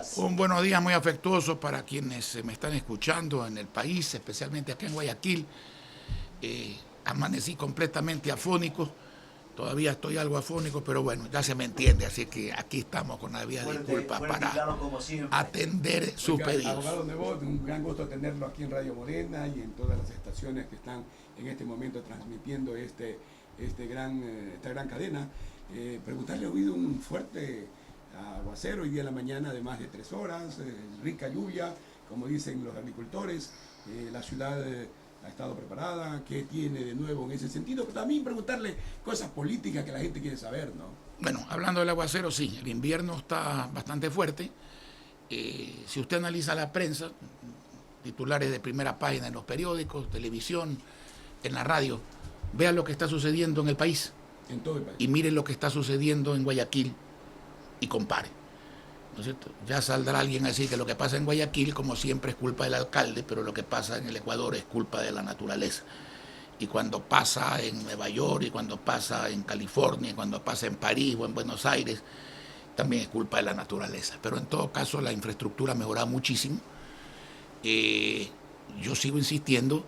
días. Un buenos días muy afectuoso para quienes me están escuchando en el país, especialmente aquí en Guayaquil. Amanecí completamente afónico, todavía estoy algo afónico, pero bueno, ya se me entiende, así que aquí estamos con la vía de disculpas Fuerte y para claro como siempre. atender sus Oiga, pedidos. abogado Nebot, un gran gusto tenerlo aquí en Radio Morena y en todas las estaciones que están en este momento transmitiendo esta gran cadena. Preguntarle, ha habido un fuerte aguacero hoy día en la mañana de más de 3 horas, rica lluvia, como dicen los agricultores. La ciudad ha estado preparada. ¿Qué tiene de nuevo en ese sentido? Pero también preguntarle cosas políticas que la gente quiere saber, ¿no? Bueno, hablando del aguacero, sí, el invierno está bastante fuerte. Si usted analiza la prensa, titulares de primera página en los periódicos, televisión, en la radio, vea lo que está sucediendo en el país. En todo el país. Y mire lo que está sucediendo en Guayaquil y compare. ¿No es cierto? Ya saldrá alguien a decir que lo que pasa en Guayaquil, como siempre, es culpa del alcalde, pero lo que pasa en el Ecuador es culpa de la naturaleza. Y cuando pasa en Nueva York, y cuando pasa en California, y cuando pasa en París o en Buenos Aires, también es culpa de la naturaleza. Pero en todo caso la infraestructura ha mejorado muchísimo. Yo sigo insistiendo,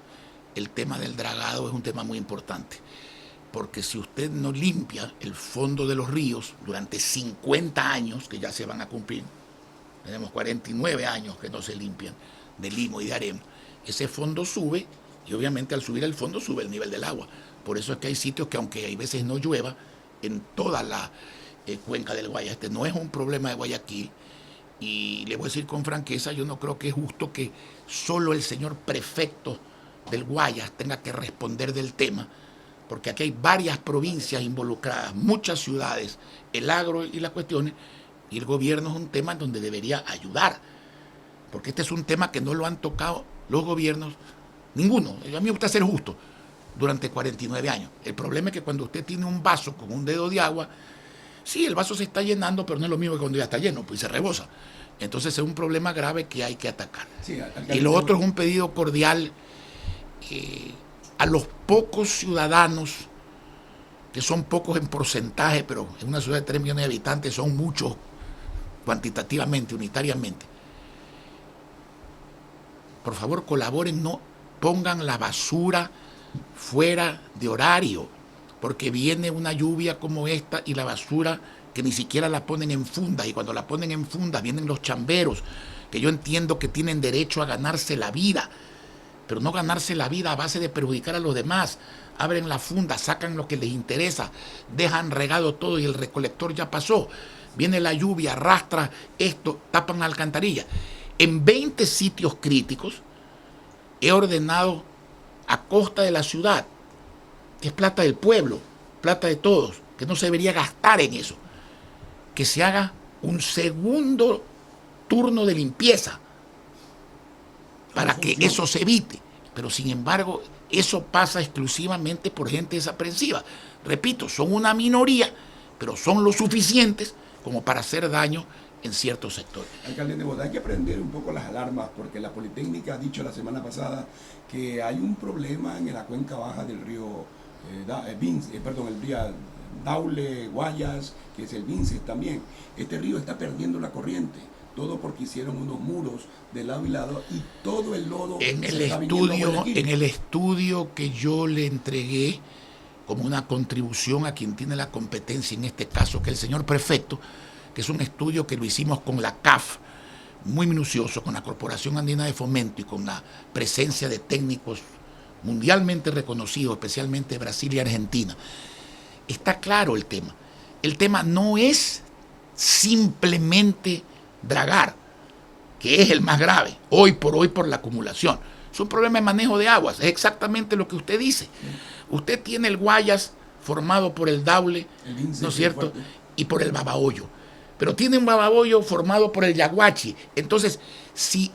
el tema del dragado es un tema muy importante. Porque si usted no limpia el fondo de los ríos durante 50 años, que ya se van a cumplir, tenemos 49 años que no se limpian de limo y de arena, ese fondo sube y obviamente al subir el fondo sube el nivel del agua. Por eso es que hay sitios que aunque hay veces no llueva, en toda la cuenca del Guaya, este no es un problema de Guayaquil. Y le voy a decir con franqueza, yo no creo que es justo que solo el señor prefecto del Guayas tenga que responder del tema, porque aquí hay varias provincias involucradas, muchas ciudades, el agro y las cuestiones, y el gobierno es un tema en donde debería ayudar, porque este es un tema que no lo han tocado los gobiernos, ninguno. A mí me gusta ser justo, durante 49 años. El problema es que cuando usted tiene un vaso con un dedo de agua, sí, el vaso se está llenando, pero no es lo mismo que cuando ya está lleno, pues se rebosa. Entonces es un problema grave que hay que atacar. Sí, y lo otro es un pedido cordial a los pocos ciudadanos, que son pocos en porcentaje, pero en una ciudad de 3 millones de habitantes son muchos cuantitativamente, unitariamente. Por favor, colaboren, no pongan la basura fuera de horario, porque viene una lluvia como esta y la basura que ni siquiera la ponen en fundas, y cuando la ponen en fundas vienen los chamberos, que yo entiendo que tienen derecho a ganarse la vida, pero no ganarse la vida a base de perjudicar a los demás. Abren la funda, sacan lo que les interesa, dejan regado todo y el recolector ya pasó. Viene la lluvia, arrastra esto, tapan la alcantarilla. En 20 sitios críticos he ordenado a costa de la ciudad, que es plata del pueblo, plata de todos, que no se debería gastar en eso, que se haga un segundo turno de limpieza para que eso se evite. Pero sin embargo, eso pasa exclusivamente por gente desaprensiva. Repito, son una minoría, pero son lo suficientes como para hacer daño en ciertos sectores. Alcalde Nebot, hay que prender un poco las alarmas, porque la Politécnica ha dicho la semana pasada que hay un problema en la cuenca baja del río el río Daule, Guayas, que es el Vinces también. Este río está perdiendo la corriente, todo porque hicieron unos muros de lado y lado y todo el lodo en el estudio que yo le entregué como una contribución a quien tiene la competencia en este caso, que es el señor prefecto, que es un estudio que lo hicimos con la CAF, muy minucioso, con la Corporación Andina de Fomento y con la presencia de técnicos mundialmente reconocidos, especialmente de Brasil y Argentina. Está claro el tema. El tema no es simplemente dragar, que es el más grave, hoy por la acumulación. Es un problema de manejo de aguas, es exactamente lo que usted dice. Usted tiene el Guayas formado por el Daule, ¿no es cierto? Y por el Babahoyo. Pero tiene un Babahoyo formado por el Yaguachi. Entonces, si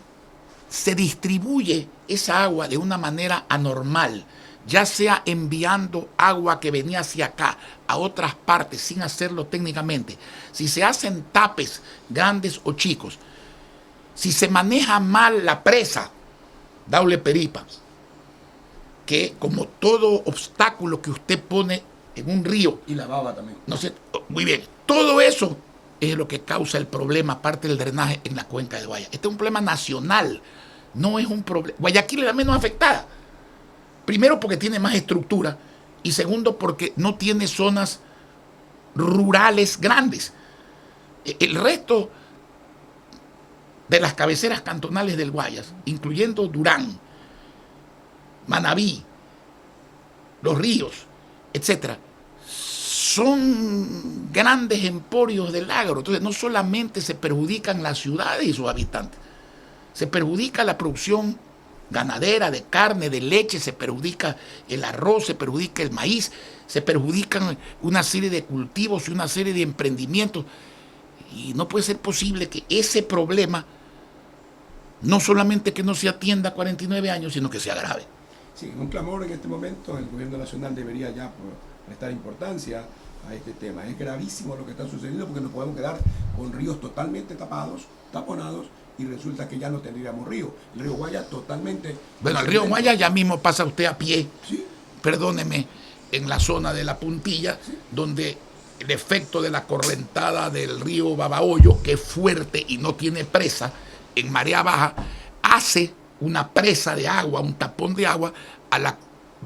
se distribuye esa agua de una manera anormal, ya sea enviando agua que venía hacia acá a otras partes sin hacerlo técnicamente, si se hacen tapes grandes o chicos, si se maneja mal la presa Daule Peripa, que como todo obstáculo que usted pone en un río, y la baba también, no sé, muy bien, todo eso es lo que causa el problema, aparte del drenaje en la cuenca del Guaya. Este es un problema nacional, no es un problema. Guayaquil es la menos afectada. Primero porque tiene más estructura y segundo porque no tiene zonas rurales grandes. El resto de las cabeceras cantonales del Guayas, incluyendo Durán, Manabí, Los Ríos, etcétera, son grandes emporios del agro. Entonces no solamente se perjudican las ciudades y sus habitantes, se perjudica la producción ganadera, de carne, de leche, se perjudica el arroz, se perjudica el maíz, se perjudican una serie de cultivos y una serie de emprendimientos. Y no puede ser posible que ese problema no solamente que no se atienda a 49 años, sino que se agrave. Sí, un clamor en este momento, el gobierno nacional debería ya prestar importancia a este tema. Es gravísimo lo que está sucediendo porque nos podemos quedar con ríos totalmente tapados, taponados, y resulta que ya no tendríamos río. El río Guaya totalmente... Bueno, el río Guaya ya mismo pasa usted a pie, ¿sí? Perdóneme, en la zona de la Puntilla, ¿sí? Donde el efecto de la correntada del río Babahoyo, que es fuerte y no tiene presa, en marea baja, hace una presa de agua, un tapón de agua, a la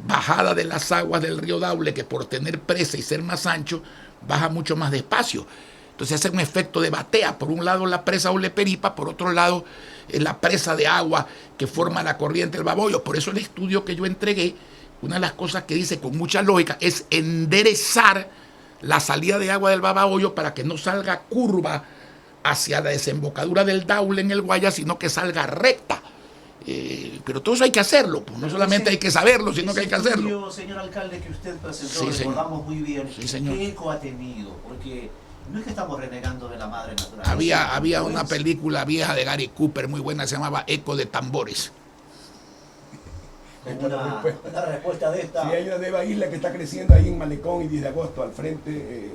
bajada de las aguas del río Daule, que por tener presa y ser más ancho, baja mucho más despacio. Entonces hace un efecto de batea. Por un lado la presa Oleperipa, por otro lado la presa de agua que forma la corriente del Babahoyo. Por eso el estudio que yo entregué, una de las cosas que dice con mucha lógica, es enderezar la salida de agua del Babahoyo para que no salga curva hacia la desembocadura del Daule en el Guaya, sino que salga recta. Pero todo eso hay que hacerlo, pues no solamente hay que saberlo, sino que hay que hacerlo. Señor alcalde, que usted presentó, sí, recordamos muy bien, sí, señor. ¿Qué eco ha tenido? Porque no es que estamos renegando de la madre naturaleza. Había una película vieja de Gary Cooper muy buena, se llamaba Eco de Tambores. Una respuesta de esta. Sí, hay una nueva isla que está creciendo ahí en Malecón y 10 de agosto al frente.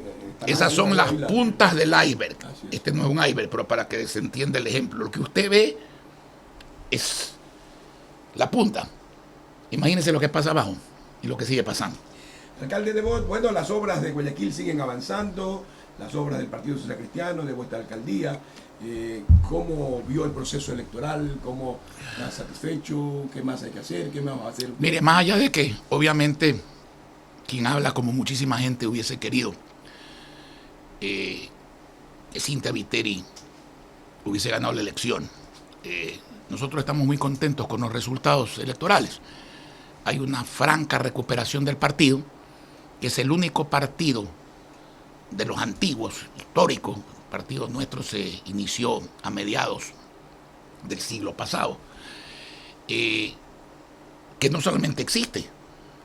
Esas son las puntas del iceberg. Este no es un iceberg, pero para que se entienda el ejemplo. Lo que usted ve es la punta. Imagínese lo que pasa abajo y lo que sigue pasando. Alcalde Nebot, bueno, las obras de Guayaquil siguen avanzando, las obras del Partido Social Cristiano, de vuestra alcaldía. ¿Cómo vio el proceso electoral? ¿Cómo está satisfecho? ¿Qué más hay que hacer? ¿Qué más va a hacer? Mire, más allá de que obviamente quien habla como muchísima gente hubiese querido que Cynthia Viteri hubiese ganado la elección, nosotros estamos muy contentos con los resultados electorales. Hay una franca recuperación del partido, que es el único partido de los antiguos, históricos. El partido nuestro se inició a mediados del siglo pasado, que no solamente existe,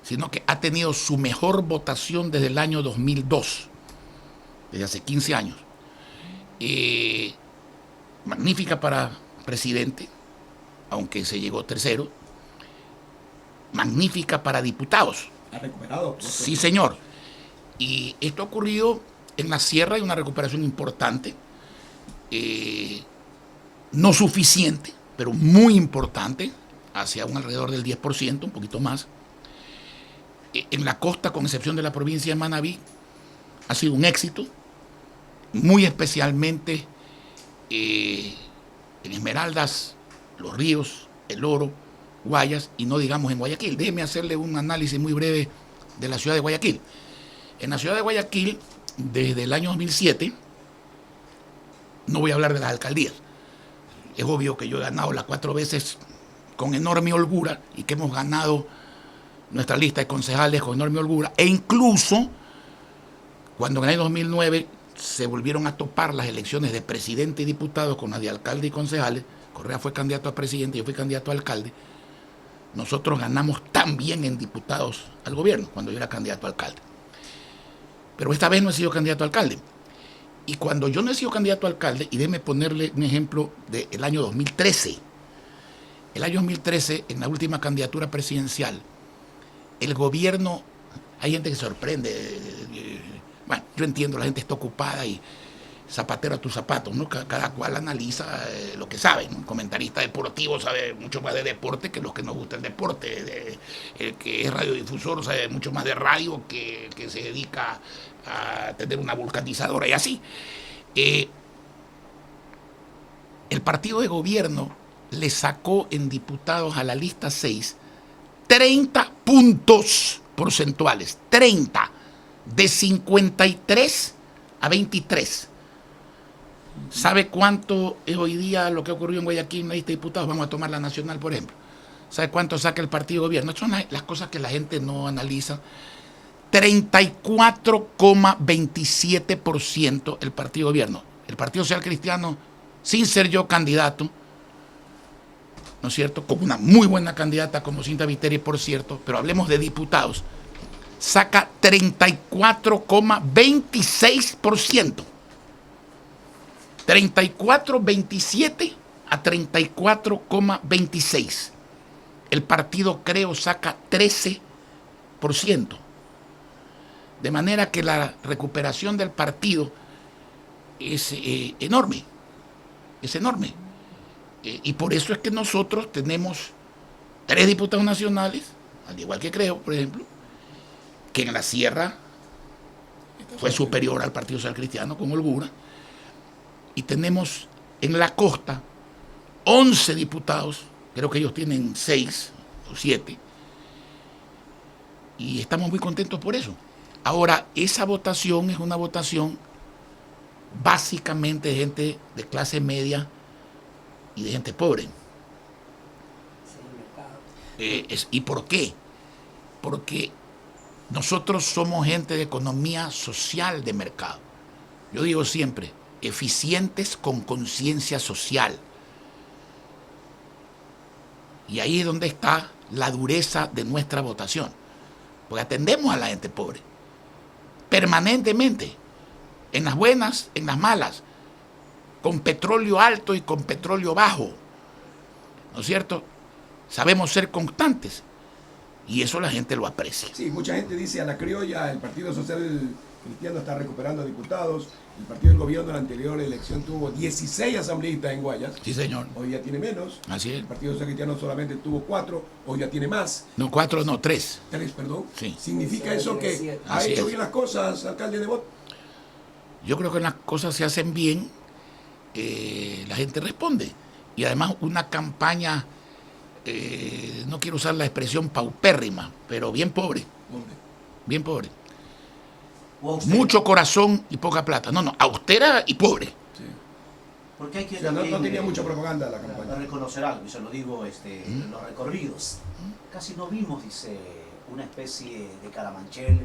sino que ha tenido su mejor votación desde el año 2002, desde hace 15 años. Magnífica para presidente, aunque se llegó tercero. Magnífica para diputados. ¿Ha recuperado? Sí, señor. Y esto ha ocurrido en la sierra, hay una recuperación importante, no suficiente, pero muy importante, hacia un alrededor del 10%, un poquito más. En la costa, con excepción de la provincia de Manabí, ha sido un éxito, muy especialmente en Esmeraldas, Los Ríos, El Oro, Guayas, y no digamos en Guayaquil. Déjeme hacerle un análisis muy breve de la ciudad de Guayaquil. En la ciudad de Guayaquil, desde el año 2007, no voy a hablar de las alcaldías, es obvio que yo he ganado las 4 veces con enorme holgura y que hemos ganado nuestra lista de concejales con enorme holgura, e incluso cuando en el año 2009 se volvieron a topar las elecciones de presidente y diputados con las de alcalde y concejales. Correa fue candidato a presidente y yo fui candidato a alcalde. Nosotros ganamos también en diputados al gobierno cuando yo era candidato a alcalde. Pero esta vez no he sido candidato a alcalde. Y cuando yo no he sido candidato a alcalde, y déjeme ponerle un ejemplo del año 2013. El año 2013, en la última candidatura presidencial, el gobierno, hay gente que se sorprende. Bueno, yo entiendo, la gente está ocupada y zapatero a tus zapatos, ¿no? Cada cual analiza lo que sabe, ¿no? El comentarista deportivo sabe mucho más de deporte que los que nos gusta el deporte. El que es radiodifusor sabe mucho más de radio que se dedica a tener una vulcanizadora y así. el partido de gobierno le sacó en diputados a la lista 6 30 puntos porcentuales, 30, de 53 a 23. ¿Sabe cuánto es hoy día lo que ocurrió en Guayaquil en la lista de diputados? Vamos a tomar la nacional, por ejemplo. ¿Sabe cuánto saca el partido de gobierno? Son las cosas que la gente no analiza. 34,27% el partido de gobierno. El Partido Social Cristiano, sin ser yo candidato, ¿no es cierto?, con una muy buena candidata como Cinta Viteri, por cierto, pero hablemos de diputados, saca 34,26%. 34,27 a 34,26. El partido Creo saca 13%. De manera que la recuperación del partido es enorme. Es enorme. Y por eso es que nosotros tenemos 3 diputados nacionales, al igual que Creo, por ejemplo, que en la sierra fue superior al Partido Social Cristiano con holgura, y tenemos en la costa 11 diputados, creo que ellos tienen 6 o 7, y estamos muy contentos por eso. Ahora, esa votación es una votación básicamente de gente de clase media y de gente pobre. ¿Y por qué? Porque nosotros somos gente de economía social de mercado. Yo digo siempre, eficientes con conciencia social. Y ahí es donde está la dureza de nuestra votación. Porque atendemos a la gente pobre permanentemente, en las buenas, en las malas, con petróleo alto y con petróleo bajo, ¿no es cierto? Sabemos ser constantes y eso la gente lo aprecia. Sí, mucha gente dice a la criolla, el Partido Social Cristiano está recuperando diputados, el partido del gobierno en la anterior elección tuvo 16 asambleístas en Guayas. Sí, señor. Hoy ya tiene menos. Así es. El Partido Social Cristiano solamente tuvo 4, hoy ya tiene más. No, 4, no, 3. 3, perdón. Sí. ¿Significa eso que ha Así hecho es. bien las cosas, alcalde de Bot? Yo creo que las cosas se hacen bien, la gente responde. Y además una campaña, no quiero usar la expresión paupérrima, pero bien pobre. Bien pobre. Mucho corazón y poca plata. No, austera y pobre. Sí. Porque hay que O sea, no también, tenía mucha propaganda la campaña. reconocer algo, y se lo digo, los recorridos. Casi no vimos, dice, una especie de Carabanchel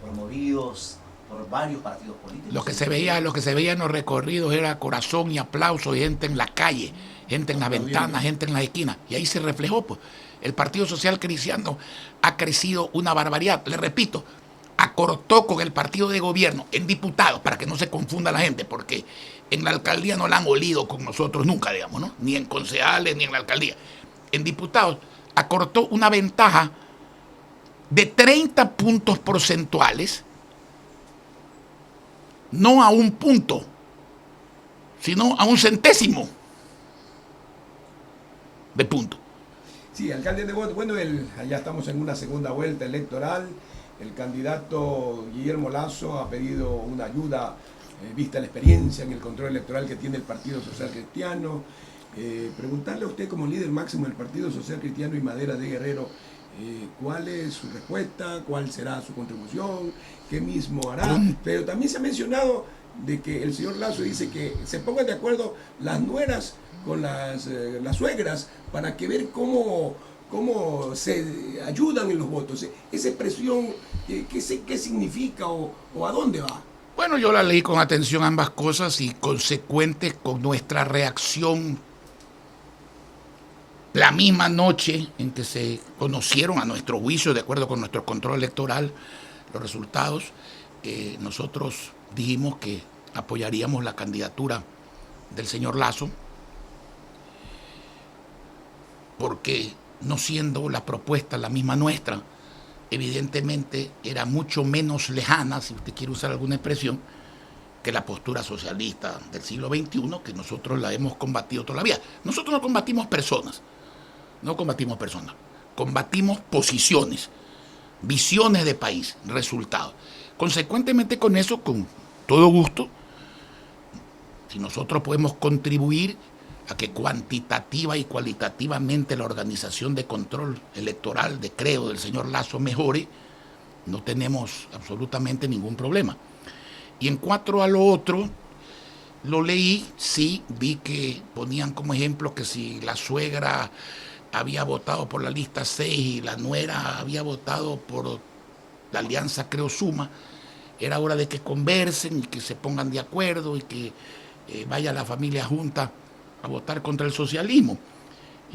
promovidos por varios partidos políticos. Lo que se veía en los recorridos era corazón y aplauso y gente en la calle, gente en las ventanas, gente en las esquinas. Y ahí se reflejó, pues. El Partido Social Cristiano ha crecido una barbaridad. Le repito, acortó con el partido de gobierno en diputados, para que no se confunda la gente, porque en la alcaldía no la han olido con nosotros nunca, digamos, ¿no? Ni en concejales, ni en la alcaldía. En diputados acortó una ventaja de 30 puntos porcentuales, no a un punto, sino a un centésimo de punto. Sí, alcalde de Bot, bueno, ya estamos en una segunda vuelta electoral. El candidato Guillermo Lasso ha pedido una ayuda, vista la experiencia en el control electoral que tiene el Partido Social Cristiano. Preguntarle a usted como líder máximo del Partido Social Cristiano y Madera de Guerrero, ¿cuál es su respuesta? ¿Cuál será su contribución? ¿Qué mismo hará? Pero también se ha mencionado de que el señor Lasso dice que se pongan de acuerdo las nueras con las suegras para que ver cómo se ayudan en los votos. Esa expresión, ¿qué significa o a dónde va? Bueno, yo la leí con atención ambas cosas y consecuente con nuestra reacción la misma noche en que se conocieron, a nuestro juicio, de acuerdo con nuestro control electoral, los resultados, nosotros dijimos que apoyaríamos la candidatura del señor Lasso, porque no siendo la propuesta la misma nuestra, evidentemente era mucho menos lejana, si usted quiere usar alguna expresión, que la postura socialista del siglo XXI, que nosotros la hemos combatido todavía. Nosotros no combatimos personas, combatimos posiciones, visiones de país, resultados. Consecuentemente con eso, con todo gusto, Si nosotros podemos contribuir a que cuantitativa y cualitativamente la organización de control electoral, de creo del señor Lasso mejore, no tenemos absolutamente ningún problema. Y en cuanto a lo otro, lo leí, sí, vi que ponían como ejemplo que si la suegra había votado por la lista 6 y la nuera había votado por la alianza Creo Suma, era hora de que conversen y que se pongan de acuerdo y que vaya la familia junta a votar contra el socialismo.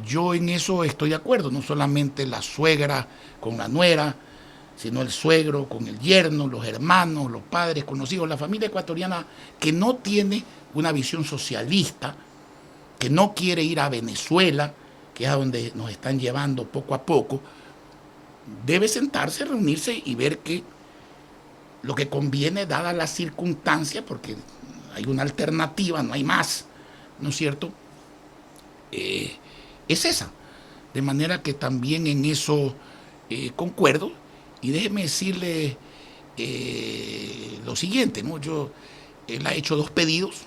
Yo en eso estoy de acuerdo, no solamente la suegra con la nuera, sino el suegro con el yerno, los hermanos, los padres con los hijos, la familia ecuatoriana que no tiene una visión socialista, que no quiere ir a Venezuela, que es a donde nos están llevando poco a poco, debe sentarse, reunirse y ver que lo que conviene dadas las circunstancias, porque hay una alternativa, no hay más, ¿no es cierto? Es esa. De manera que también en eso concuerdo. Y déjeme decirle lo siguiente, ¿no? Él ha hecho 2 pedidos,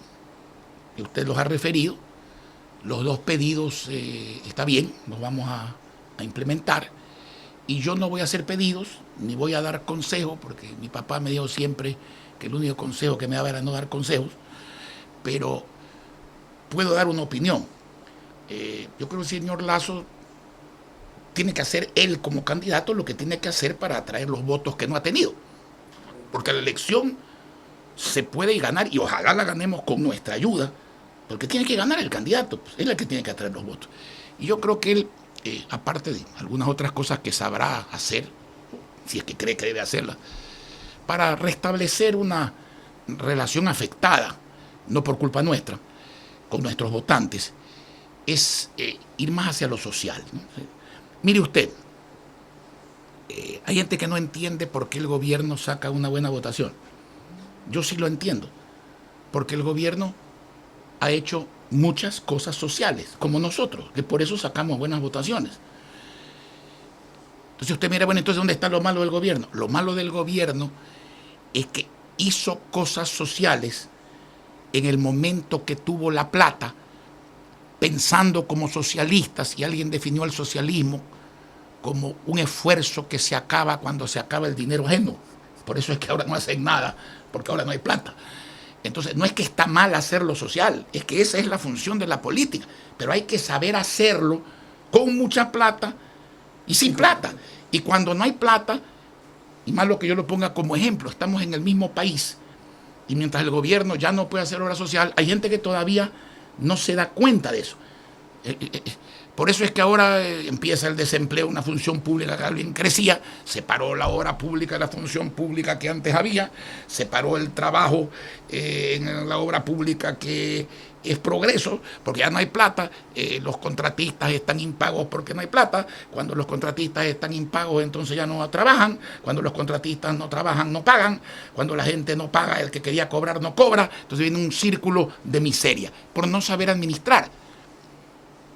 que usted los ha referido. Los 2 pedidos está bien, los vamos a implementar. Y yo no voy a hacer pedidos, ni voy a dar consejos, porque mi papá me dijo siempre que el único consejo que me daba era no dar consejos, pero puedo dar una opinión. Yo creo que el señor Lasso tiene que hacer él como candidato lo que tiene que hacer para atraer los votos que no ha tenido. Porque la elección se puede ganar, y ojalá la ganemos con nuestra ayuda, porque tiene que ganar el candidato, pues, él es el que tiene que atraer los votos. Y yo creo que él, aparte de algunas otras cosas que sabrá hacer, si es que cree que debe hacerlas, para restablecer una relación afectada, no por culpa nuestra, con nuestros votantes, es ir más hacia lo social, ¿no? Mire usted, hay gente que no entiende por qué el gobierno saca una buena votación. Yo sí lo entiendo, porque el gobierno ha hecho muchas cosas sociales, como nosotros, que por eso sacamos buenas votaciones. Entonces usted mira, bueno, entonces ¿dónde está lo malo del gobierno? Lo malo del gobierno es que hizo cosas sociales en el momento que tuvo la plata, pensando como socialistas, y alguien definió el socialismo como un esfuerzo que se acaba cuando se acaba el dinero ajeno. Por eso es que ahora no hacen nada, porque ahora no hay plata. Entonces, no es que está mal hacerlo social, es que esa es la función de la política, pero hay que saber hacerlo con mucha plata y sin plata. Y cuando no hay plata, y más lo que yo lo ponga como ejemplo, estamos en el mismo país, y mientras el gobierno ya no puede hacer obra social, hay gente que todavía no se da cuenta de eso. Por eso es que ahora empieza el desempleo, una función pública que alguien crecía, se paró la obra pública de la función pública que antes había, se paró el trabajo en la obra pública que es progreso, porque ya no hay plata, los contratistas están impagos porque no hay plata, cuando los contratistas están impagos entonces ya no trabajan, cuando los contratistas no trabajan no pagan, cuando la gente no paga, el que quería cobrar no cobra, entonces viene un círculo de miseria, por no saber administrar,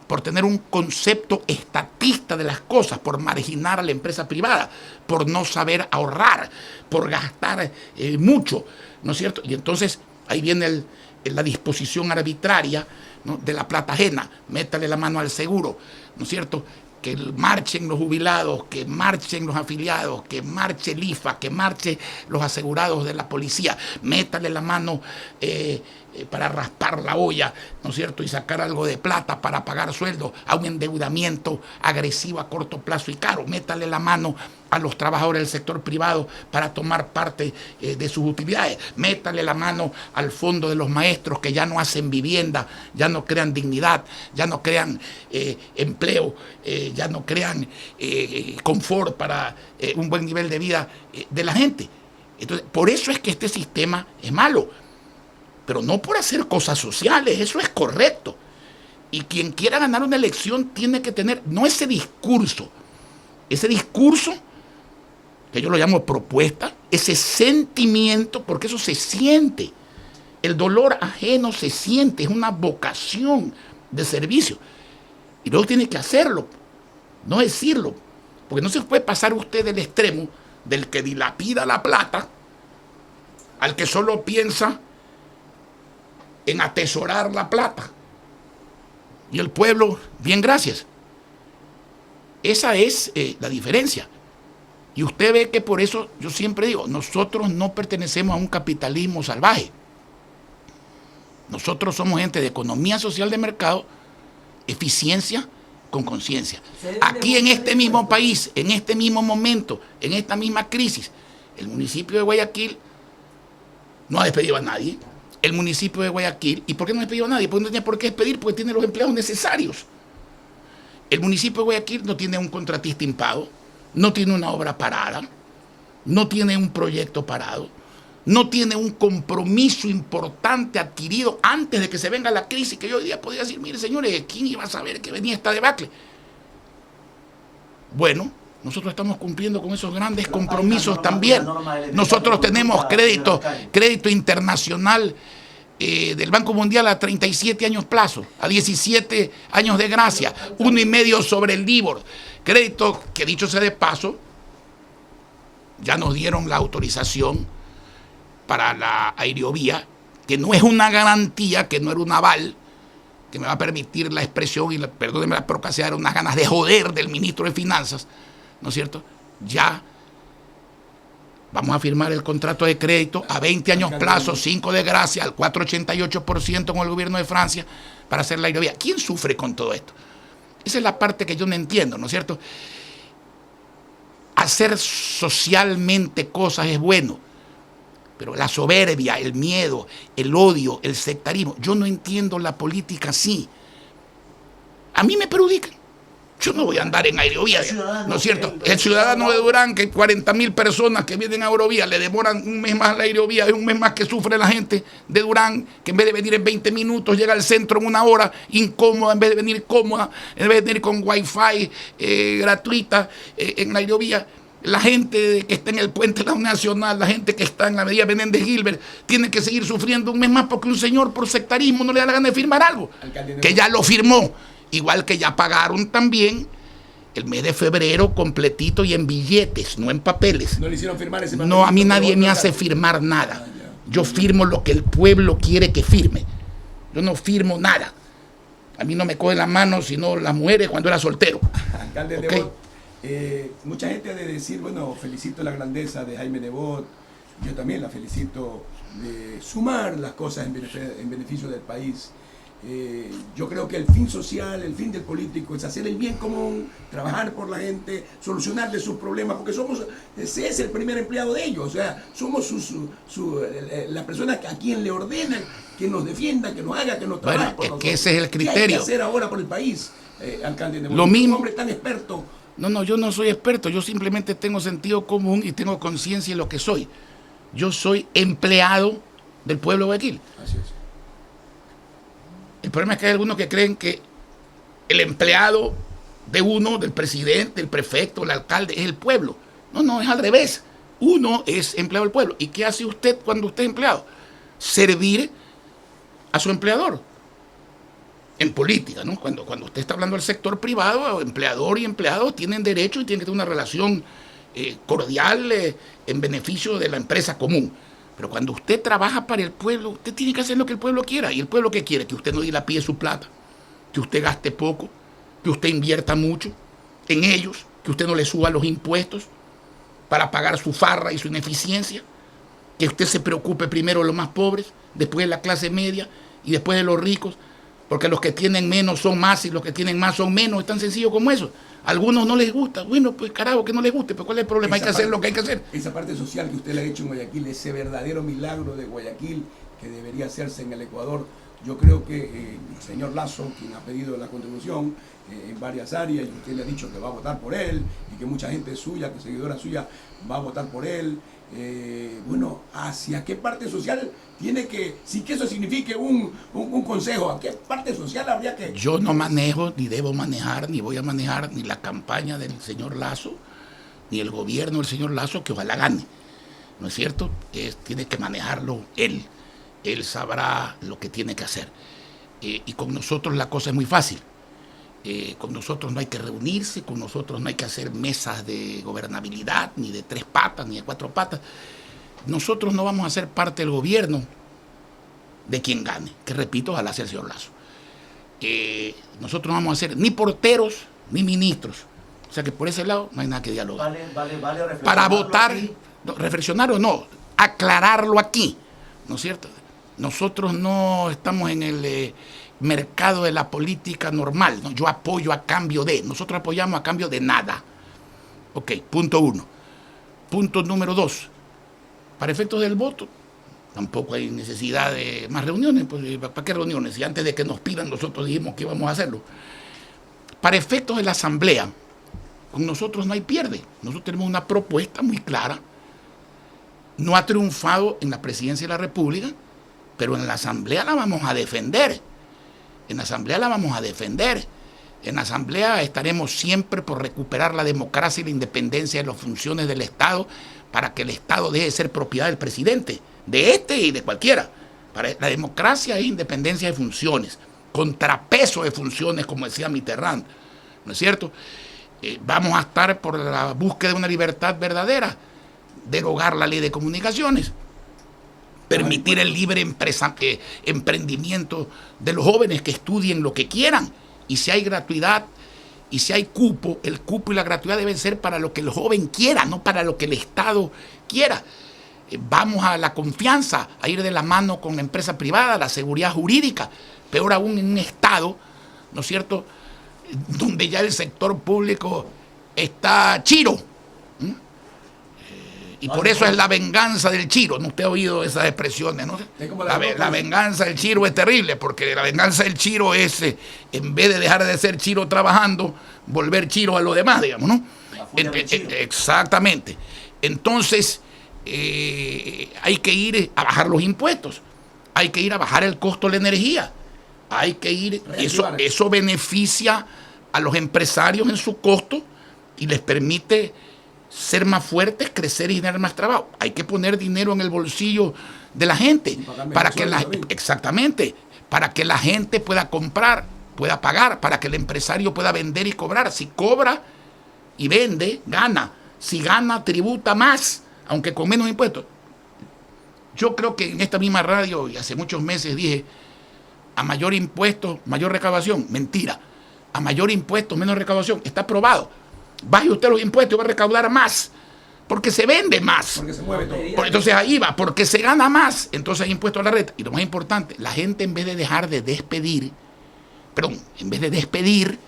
por tener un concepto estatista de las cosas, por marginar a la empresa privada, por no saber ahorrar, por gastar mucho, ¿no es cierto? Y entonces ahí viene la disposición arbitraria, ¿no?, de la plata ajena, métale la mano al seguro, ¿no es cierto? Que marchen los jubilados, que marchen los afiliados, que marche el IFA, que marche los asegurados de la policía, métale la mano para raspar la olla, ¿no es cierto? Y sacar algo de plata para pagar sueldos, a un endeudamiento agresivo a corto plazo y caro, métale la mano a los trabajadores del sector privado para tomar parte de sus utilidades, métale la mano al fondo de los maestros que ya no hacen vivienda, ya no crean dignidad, ya no crean empleo, ya no crean confort para un buen nivel de vida de la gente. Entonces, por eso es que este sistema es malo, pero no por hacer cosas sociales, eso es correcto. Y quien quiera ganar una elección tiene que tener, no ese discurso que yo lo llamo propuesta, ese sentimiento, porque eso se siente. El dolor ajeno se siente, es una vocación de servicio. Y luego tiene que hacerlo, no decirlo, porque no se puede pasar usted del extremo del que dilapida la plata al que solo piensa en atesorar la plata. Y el pueblo, bien, gracias. Esa es la diferencia. Y usted ve que por eso yo siempre digo, nosotros no pertenecemos a un capitalismo salvaje. Nosotros somos gente de economía social de mercado, eficiencia con conciencia. Aquí en este mismo país, en este mismo momento, en esta misma crisis, el municipio de Guayaquil no ha despedido a nadie. El municipio de Guayaquil, ¿y por qué no ha despedido a nadie? Porque no tiene por qué despedir, porque tiene los empleados necesarios. El municipio de Guayaquil no tiene un contratista impado, no tiene una obra parada, no tiene un proyecto parado, no tiene un compromiso importante adquirido antes de que se venga la crisis, que yo hoy día podría decir, mire señores, ¿quién iba a saber que venía esta debacle? Bueno, nosotros estamos cumpliendo con esos grandes compromisos también. Nosotros tenemos crédito internacional del Banco Mundial a 37 años plazo, a 17 años de gracia, 1,5 sobre el LIBOR. Crédito que, dicho sea de paso, ya nos dieron la autorización para la aerovía, que no es una garantía, que no era un aval, que me va a permitir la expresión, y perdónenme la procacidad, unas ganas de joder del ministro de Finanzas, ¿no es cierto? Ya vamos a firmar el contrato de crédito a 20 años plazo, 5 de gracia, al 4,88% con el gobierno de Francia para hacer la aerovía. ¿Quién sufre con todo esto? Esa es la parte que yo no entiendo, ¿no es cierto? Hacer socialmente cosas es bueno, pero la soberbia, el miedo, el odio, el sectarismo, yo no entiendo la política así. A mí me perjudican. Yo no voy a andar en aerovía, ¿no es cierto? El ciudadano de Durán, que 40,000 personas que vienen a aerovía, le demoran un mes más la aerovía, es un mes más que sufre la gente de Durán, que en vez de venir en 20 minutos, llega al centro en 1 hora, incómoda, en vez de venir cómoda, en vez de venir con wifi gratuita en la aerovía. La gente que está en el puente de la Nacional, la gente que está en la Avenida Menéndez Gilbert, tiene que seguir sufriendo un mes más porque un señor por sectarismo no le da la gana de firmar algo, que ya lo firmó. Igual que ya pagaron también el mes de febrero completito y en billetes, no en papeles. ¿No le hicieron firmar ese papel? No, a mí nadie me hace firmar nada. Yo firmo lo que el pueblo quiere que firme. Yo no firmo nada. A mí no me cogen las manos sino las mujeres cuando era soltero. Alcalde ¿Okay? Nebot, mucha gente ha de decir, bueno, felicito la grandeza de Jaime Nebot. Yo también la felicito de sumar las cosas en beneficio del país. Yo creo que el fin social, el fin del político es hacer el bien común, trabajar por la gente, solucionarle sus problemas, porque ese es el primer empleado de ellos, o sea, somos la persona a quien le ordenan que nos defienda, que nos haga, que nos trabaje. Bueno, por es nosotros. que ese es el criterio. ¿Qué hay que hacer ahora por el país, alcalde Nebot? Lo mismo. Un hombre tan experto. No, yo no soy experto, yo simplemente tengo sentido común y tengo conciencia de lo que soy. Yo soy empleado del pueblo de Guayaquil. Así es. El problema es que hay algunos que creen que el empleado de uno, del presidente, el prefecto, el alcalde, es el pueblo. No, es al revés. Uno es empleado del pueblo. ¿Y qué hace usted cuando usted es empleado? Servir a su empleador. En política, ¿no? Cuando usted está hablando del sector privado, empleador y empleado tienen derecho y tienen que tener una relación cordial en beneficio de la empresa común. Pero cuando usted trabaja para el pueblo, usted tiene que hacer lo que el pueblo quiera. ¿Y el pueblo qué quiere? Que usted no dilapide su plata, que usted gaste poco, que usted invierta mucho en ellos, que usted no le suba los impuestos para pagar su farra y su ineficiencia, que usted se preocupe primero de los más pobres, después de la clase media y después de los ricos, porque los que tienen menos son más y los que tienen más son menos. Es tan sencillo como eso. A algunos no les gusta. Bueno, pues carajo, que no les guste. Pues ¿cuál es el problema? Hay que hacer lo que hay que hacer. Esa parte social que usted le ha hecho en Guayaquil, ese verdadero milagro de Guayaquil que debería hacerse en el Ecuador. Yo creo que el señor Lasso, quien ha pedido la contribución en varias áreas, y usted le ha dicho que va a votar por él, y que mucha gente suya, que seguidora suya, va a votar por él. Bueno, ¿hacia qué parte social tiene que, si que eso signifique un consejo, a qué parte social habría que...? Yo no manejo, ni debo manejar, ni voy a manejar ni la campaña del señor Lasso, ni el gobierno del señor Lasso, que ojalá gane, ¿no es cierto? Tiene que manejarlo él. Él sabrá lo que tiene que hacer. Y con nosotros la cosa es muy fácil. Con nosotros no hay que reunirse, con nosotros no hay que hacer mesas de gobernabilidad, ni de 3 patas, ni de 4 patas. Nosotros no vamos a ser parte del gobierno de quien gane, que repito, ojalá sea el señor Lasso. Nosotros no vamos a ser ni porteros ni ministros. O sea que por ese lado no hay nada que dialogar. Vale para votar, aquí. reflexionar o no, aclararlo aquí, ¿no es cierto? Nosotros no estamos en el mercado de la política normal, ¿no? Yo apoyo a cambio de, nosotros apoyamos a cambio de nada. Ok, punto 1. Punto número 2, para efectos del voto, tampoco hay necesidad de más reuniones, pues ¿para qué reuniones? Si antes de que nos pidan nosotros dijimos que íbamos a hacerlo. Para efectos de la asamblea, con nosotros no hay pierde. Nosotros tenemos una propuesta muy clara. No ha triunfado en la presidencia de la República, pero en la asamblea la vamos a defender. En la asamblea la vamos a defender. En la asamblea estaremos siempre por recuperar la democracia y la independencia de las funciones del Estado para que el Estado deje de ser propiedad del presidente, de este y de cualquiera. La democracia es independencia de funciones, contrapeso de funciones, como decía Mitterrand, ¿no es cierto? Vamos a estar por la búsqueda de una libertad verdadera, derogar la ley de comunicaciones, permitir el libre emprendimiento de los jóvenes que estudien lo que quieran. Y si hay gratuidad y si hay cupo, el cupo y la gratuidad deben ser para lo que el joven quiera, no para lo que el Estado quiera. Vamos a la confianza, a ir de la mano con la empresa privada, la seguridad jurídica, peor aún en un Estado, ¿no es cierto?, donde ya el sector público está chiro. Y por eso es la venganza del chiro. ¿No? Usted ha oído esas expresiones, ¿no? La venganza del chiro es terrible, porque la venganza del chiro es, en vez de dejar de ser chiro trabajando, volver chiro a lo demás, digamos, ¿no? Exactamente. Entonces, hay que ir a bajar los impuestos, hay que ir a bajar el costo de la energía, hay que ir, eso beneficia a los empresarios en su costo y les permite ser más fuertes, crecer y generar más trabajo. Hay que poner dinero en el bolsillo de la gente para que exactamente, para que la gente pueda comprar, pueda pagar, para que el empresario pueda vender y cobrar. Si cobra y vende, gana. Si gana, tributa más, aunque con menos impuestos. Yo creo que en esta misma radio, y hace muchos meses dije, a mayor impuesto, mayor recaudación. Mentira. A mayor impuesto, menos recaudación. Está probado. Baje usted los impuestos y va a recaudar más, porque se vende más. Porque se mueve todo. Entonces ahí va, porque se gana más, entonces hay impuestos a la renta. Y lo más importante, la gente en vez de dejar de despedir, en vez de despedir,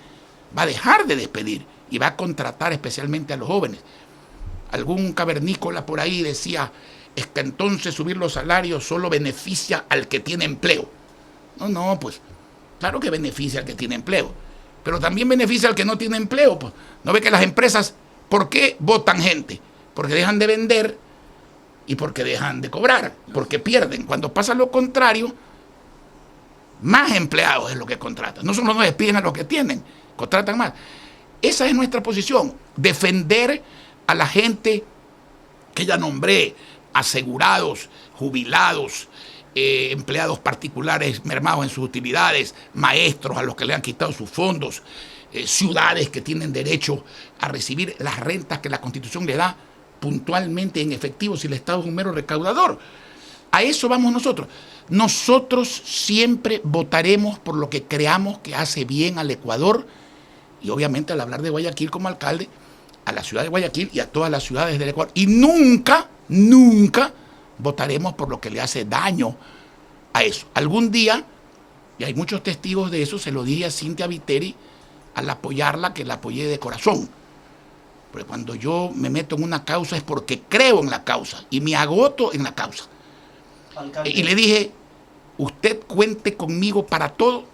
va a dejar de despedir y va a contratar especialmente a los jóvenes. Algún cavernícola por ahí decía, es que entonces subir los salarios solo beneficia al que tiene empleo. No, pues, claro que beneficia al que tiene empleo, pero también beneficia al que no tiene empleo. Pues. ¿No ve que las empresas, por qué votan gente? Porque dejan de vender y porque dejan de cobrar, porque pierden. Cuando pasa lo contrario, más empleados es lo que contratan. No solo no despiden a los que tienen, contratan más. Esa es nuestra posición, defender a la gente que ya nombré, asegurados, jubilados, empleados particulares mermados en sus utilidades, maestros a los que le han quitado sus fondos, ciudades que tienen derecho a recibir las rentas que la Constitución le da puntualmente en efectivo si el Estado es un mero recaudador. A eso vamos nosotros. Nosotros siempre votaremos por lo que creamos que hace bien al Ecuador y obviamente al hablar de Guayaquil como alcalde, a la ciudad de Guayaquil y a todas las ciudades del Ecuador. Y nunca votaremos por lo que le hace daño a eso. Algún día, y hay muchos testigos de eso, se lo dije a Cynthia Viteri al apoyarla, que la apoyé de corazón. Porque cuando yo me meto en una causa es porque creo en la causa y me agoto en la causa. Alcalde. Y le dije, usted cuente conmigo para todo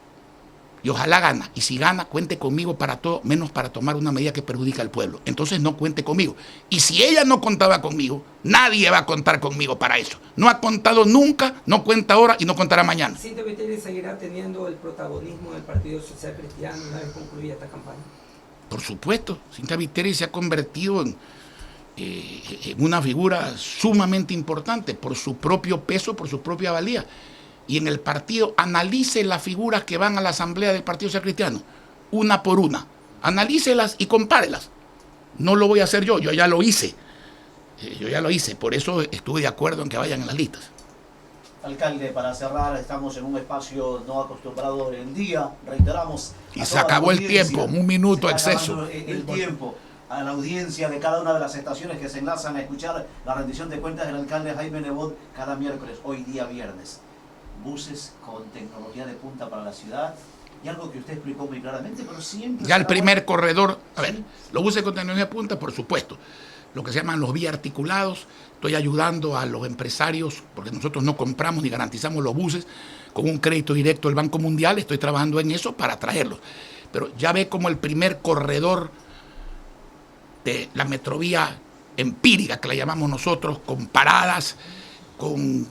y ojalá gana. Y si gana, cuente conmigo para todo, menos para tomar una medida que perjudica al pueblo. Entonces no cuente conmigo. Y si ella no contaba conmigo, nadie va a contar conmigo para eso. No ha contado nunca, no cuenta ahora y no contará mañana. ¿Cynthia Viteri seguirá teniendo el protagonismo del Partido Social Cristiano una vez concluida esta campaña? Por supuesto, Cynthia Viteri se ha convertido en una figura sumamente importante por su propio peso, por su propia valía. Y en el partido, analice las figuras que van a la asamblea del Partido Social Cristiano, una por una. Analícelas y compárelas. No lo voy a hacer yo ya lo hice. Por eso estuve de acuerdo en que vayan en las listas. Alcalde, para cerrar, estamos en un espacio no acostumbrado en el día, reiteramos. Y se acabó el tiempo, un minuto exceso. El tiempo a la audiencia de cada una de las estaciones que se enlazan a escuchar la rendición de cuentas del alcalde Jaime Nebot cada miércoles, hoy día viernes. Buses con tecnología de punta para la ciudad y algo que usted explicó muy claramente, pero siempre... Ya el primer corredor, a ver, los buses con tecnología de punta, por supuesto, lo que se llaman los biarticulados. Estoy ayudando a los empresarios, porque nosotros no compramos ni garantizamos los buses, con un crédito directo del Banco Mundial. Estoy trabajando en eso para traerlos. Pero ya ve como el primer corredor de la metrovía empírica, que la llamamos nosotros, con paradas, con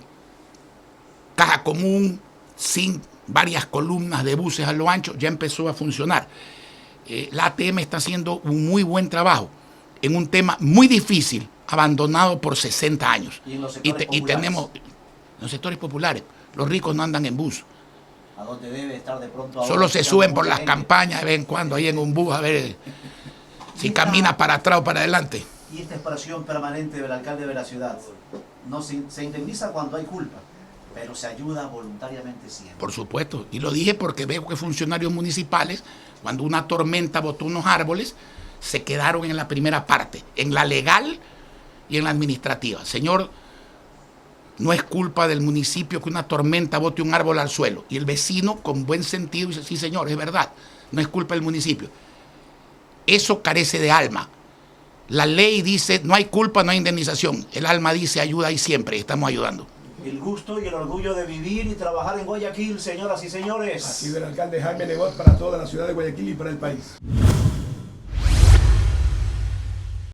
caja común, sin varias columnas de buses a lo ancho, ya empezó a funcionar. La ATM está haciendo un muy buen trabajo en un tema muy difícil, abandonado por 60 años. Y en los sectores y tenemos, en los sectores populares, los ricos no andan en bus. ¿A dónde debe estar de pronto ahora? Solo se suben por las campañas de vez en cuando ahí en un bus a ver si camina para atrás o para adelante. Y esta expresión permanente del alcalde de la ciudad, no se indemniza cuando hay culpa, pero se ayuda voluntariamente siempre. Por supuesto, y lo dije porque veo que funcionarios municipales, cuando una tormenta botó unos árboles, se quedaron en la primera parte, en la legal y en la administrativa. Señor, no es culpa del municipio que una tormenta bote un árbol al suelo. Y el vecino, con buen sentido, dice, sí señor, es verdad, no es culpa del municipio. Eso carece de alma. La ley dice, no hay culpa, no hay indemnización. El alma dice, ayuda y siempre, estamos ayudando. El gusto y el orgullo de vivir y trabajar en Guayaquil, señoras y señores. Ha sido el alcalde Jaime Nebot para toda la ciudad de Guayaquil y para el país.